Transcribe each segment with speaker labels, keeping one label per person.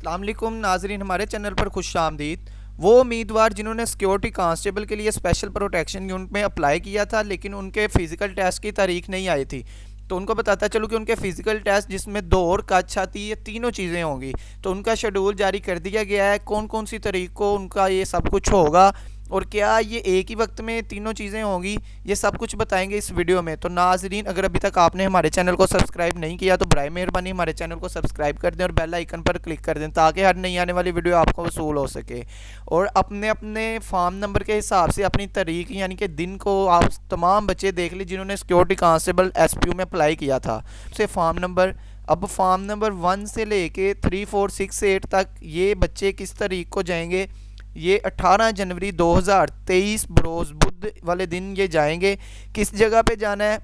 Speaker 1: अस्सलाम वालेकुम नाजरीन, हमारे चैनल पर खुश आमदीद। वो उम्मीदवार जिन्होंने सिक्योरिटी कांस्टेबल के लिए स्पेशल प्रोटेक्शन यूनिट में अप्लाई किया था लेकिन उनके फ़िज़िकल टेस्ट की तारीख नहीं आई थी, तो उनको बताता चलूँ कि उनके फ़िज़िकल टेस्ट जिसमें दौड़ कच आती ये तीनों चीज़ें होंगी, तो उनका शेड्यूल जारी कर दिया गया है। कौन कौन सी तारीख को उनका ये सब कुछ होगा और क्या ये एक ही वक्त में तीनों चीज़ें होंगी, ये सब कुछ बताएंगे इस वीडियो में। तो नाजरीन, अगर अभी तक आपने हमारे चैनल को सब्सक्राइब नहीं किया तो बराए मेहरबानी हमारे चैनल को सब्सक्राइब कर दें और बेल आइकन पर क्लिक कर दें ताकि हर नई आने वाली वीडियो आपको वसूल हो सके। और अपने अपने फार्म नंबर के हिसाब से अपनी तारीख यानी कि दिन को आप तमाम बच्चे देख लीजिए जिन्होंने सिक्योरिटी कांस्टेबल SPU में अप्लाई किया था से फार्म नंबर। अब फार्म नंबर 1 से लेके 3, 4, 6, 8 तक ये बच्चे किस तारीख को जाएंगे, ये 18 जनवरी 2023 बरोज़ बुध वाले दिन ये जाएंगे। किस जगह पे जाना है,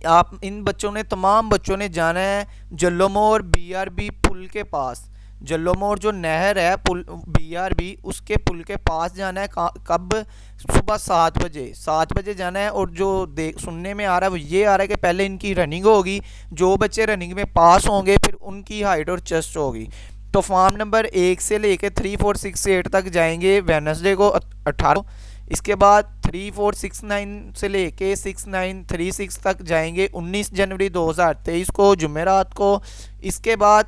Speaker 1: आप इन बच्चों ने तमाम बच्चों ने जाना है जल्लोमोर BRB पुल के पास। जल्लोमोर जो नहर है पुल BRB उसके पुल के पास जाना है। कब? सुबह 7 बजे जाना है। और जो सुनने में आ रहा है वो ये आ रहा है कि पहले इनकी रनिंग होगी, जो बच्चे रनिंग में पास होंगे फिर उनकी हाइट और चेस्ट होगी। तो फार्म नंबर 1 से लेके 3, 4, 6, 8 तक जाएंगे वेडनेसडे को 18। इसके बाद 3, 4, 6, 9 से लेके 6, 9, 3, 6 तक जाएंगे 19 जनवरी 2023 को जुमेरात को। इसके बाद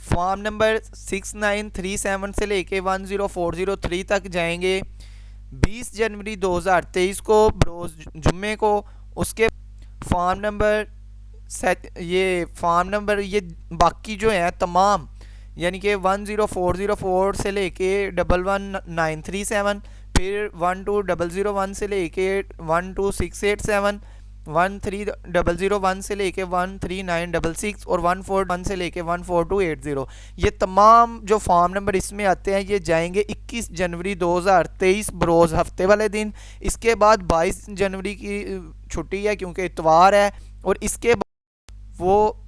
Speaker 1: फार्म नंबर 6, 9, 3, 7 से लेके 10403 तक जाएंगे 20 जनवरी 2023 को बरोज़ जुम्मे को। उसके फार्म नंबर ये बाकी जो है तमाम यानी कि 10404 से लेके 11937, फिर 12001 से लेके 12687, 13001 से लेके 13966 और 141 से लेके 14280। ये तमाम जो फार्म नंबर इसमें आते हैं ये जाएंगे 21 जनवरी 2023 बरोज़ हफ्ते वाले दिन। इसके बाद 22 जनवरी की छुट्टी है क्योंकि इतवार है। और इसके बाद वो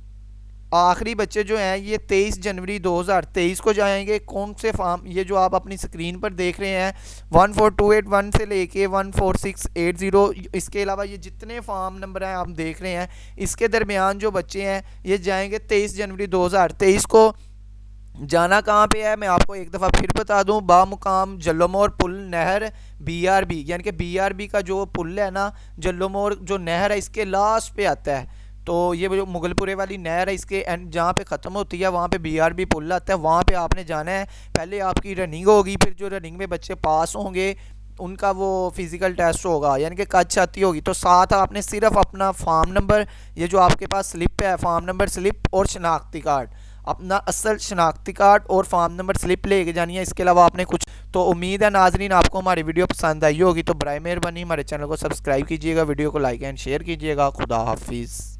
Speaker 1: आखिरी बच्चे जो हैं ये 23 जनवरी 2023 को जाएंगे। कौन से फार्म, ये जो आप अपनी स्क्रीन पर देख रहे हैं 14281 से लेके 14680। इसके अलावा ये जितने फार्म नंबर हैं आप देख रहे हैं इसके दरमियान जो बच्चे हैं ये जाएंगे 23 जनवरी 2023 को। जाना कहाँ पे है मैं आपको एक दफ़ा फिर बता दूं, बामुकाम जल्लोमोर पुल नहर BRB यानी कि BRB का जो पुल है ना, जल्लोमोर जो नहर है इसके लास्ट पे आता है। तो ये जो मुगलपुरे वाली नहर है इसके एंड जहाँ पे ख़त्म होती है वहाँ पे BRB पुल आता है, वहाँ पे आपने जाना है। पहले आपकी रनिंग होगी, फिर जो रनिंग में बच्चे पास होंगे उनका वो फिज़िकल टेस्ट होगा यानी कि कच आती होगी। तो साथ आपने सिर्फ अपना फार्म नंबर, ये जो आपके पास स्लिप है फार्म नंबर स्लिप और शनाख्ती कार्ड, अपना असल शनाख्ती कार्ड और फार्म नंबर स्लिप लेके जानी है। इसके अलावा आपने कुछ। तो उम्मीद है नाजरीन आपको हमारी वीडियो पसंद आई होगी, तो बराए मेहरबानी हमारे चैनल को सब्सक्राइब कीजिएगा, वीडियो को लाइक एंड शेयर कीजिएगा। खुदा हाफिज़।